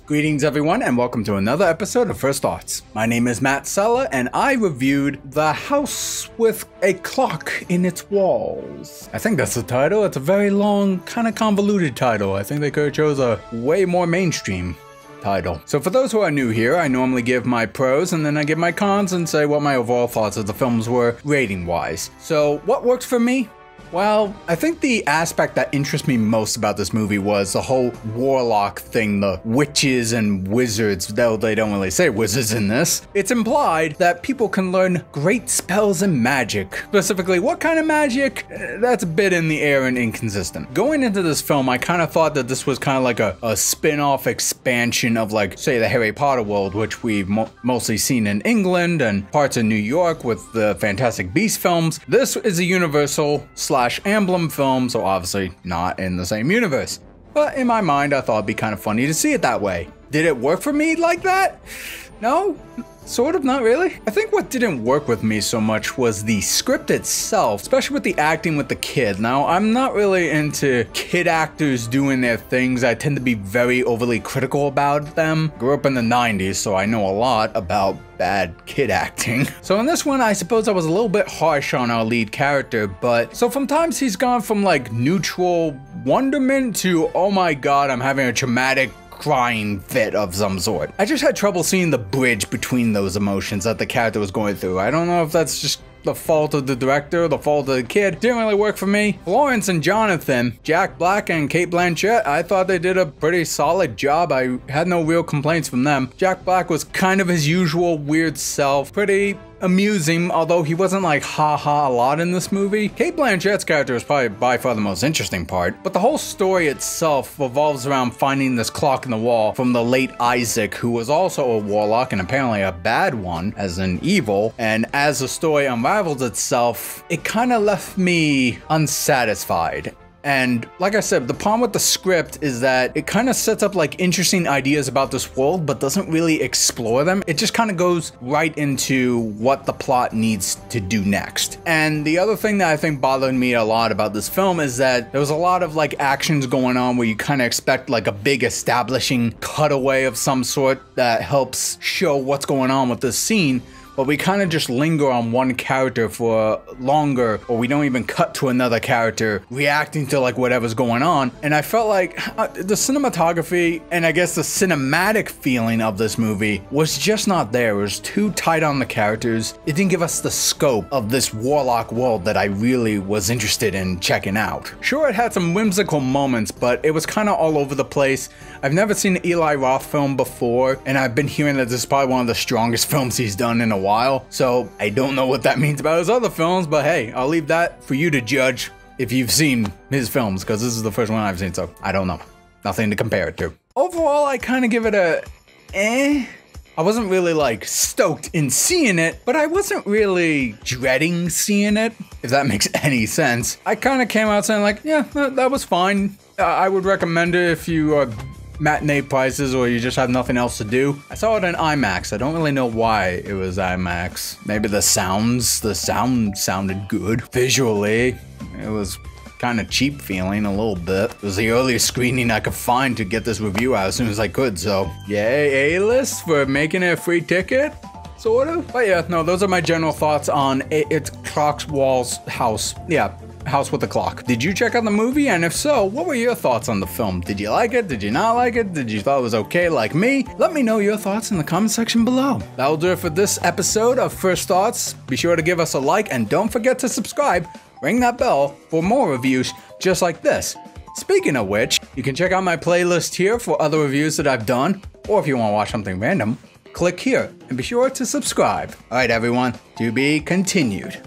Greetings everyone and welcome to another episode of First Thoughts. My name is Matt Sella and I reviewed The House with a Clock in Its Walls. I think that's the title. It's a very long, kind of convoluted title. I think they could have chose a way more mainstream title. So for those who are new here, I normally give my pros and then I give my cons and say what my overall thoughts of the films were rating wise. So what worked for me? Well, I think the aspect that interests me most about this movie was the whole warlock thing, the witches and wizards, though they don't really say wizards in this. It's implied that people can learn great spells and magic. Specifically, what kind of magic? That's a bit in the air and inconsistent. Going into this film, I kind of thought that this was kind of like a spin-off expansion of, like, say, the Harry Potter world, which we've mostly seen in England and parts of New York with the Fantastic Beasts films. This is a Universal / Amblin film, so obviously not in the same universe. But in my mind, I thought it'd be kind of funny to see it that way. Did it work for me like that? No? Sort of, not really. I think what didn't work with me so much was the script itself, especially with the acting with the kid. Now, I'm not really into kid actors doing their things. I tend to be very overly critical about them. Grew up in the 90s, so I know a lot about bad kid acting. So in this one, I suppose I was a little bit harsh on our lead character, but so from times he's gone from like neutral wonderment to, oh my god, I'm having a traumatic crying fit of some sort. I just had trouble seeing the bridge between those emotions that the character was going through. I don't know if that's just the fault of the director, the fault of the kid. Didn't really work for me. Florence and Jonathan, Jack Black and Cate Blanchett, I thought they did a pretty solid job. I had no real complaints from them. Jack Black was kind of his usual weird self, pretty amusing, although he wasn't like ha-ha a lot in this movie. Cate Blanchett's character is probably by far the most interesting part, but the whole story itself revolves around finding this clock in the wall from the late Isaac, who was also a warlock and apparently a bad one, as in evil, and as the story unravels itself, it kind of left me unsatisfied. And like I said, the problem with the script is that it kind of sets up like interesting ideas about this world, but doesn't really explore them. It just kind of goes right into what the plot needs to do next. And the other thing that I think bothered me a lot about this film is that there was a lot of like actions going on where you kind of expect like a big establishing cutaway of some sort that helps show what's going on with this scene. But we kind of just linger on one character for longer, or we don't even cut to another character reacting to like whatever's going on. And I felt like the cinematography and I guess the cinematic feeling of this movie was just not there. It was too tight on the characters. It didn't give us the scope of this warlock world that I really was interested in checking out. Sure, it had some whimsical moments, but it was kind of all over the place. I've never seen an Eli Roth film before, and I've been hearing that this is probably one of the strongest films he's done in a while, so I don't know what that means about his other films, but hey, I'll leave that for you to judge if you've seen his films, because this is the first one I've seen, so I don't know. Nothing to compare it to. Overall, I kind of give it a eh. I wasn't really like stoked in seeing it, but I wasn't really dreading seeing it, if that makes any sense. I kind of came out saying like, yeah, that was fine. I would recommend it if you are matinee prices or you just have nothing else to do. I saw it in IMAX. I don't really know why it was IMAX. Maybe the sound sounded good. Visually, it was kind of cheap feeling a little bit. It was the earliest screening I could find to get this review out as soon as I could, so yay A-list for making it a free ticket, sort of. But yeah, no, those are my general thoughts on It's Clock's Walls House. Yeah. House with a Clock. Did you check out the movie? And if so, what were your thoughts on the film? Did you like it? Did you not like it? Did you thought it was okay like me? Let me know your thoughts in the comment section below. That'll do it for this episode of First Thoughts. Be sure to give us a like and don't forget to subscribe. Ring that bell for more reviews just like this. Speaking of which, you can check out my playlist here for other reviews that I've done, or if you want to watch something random, click here and be sure to subscribe. Alright everyone, to be continued.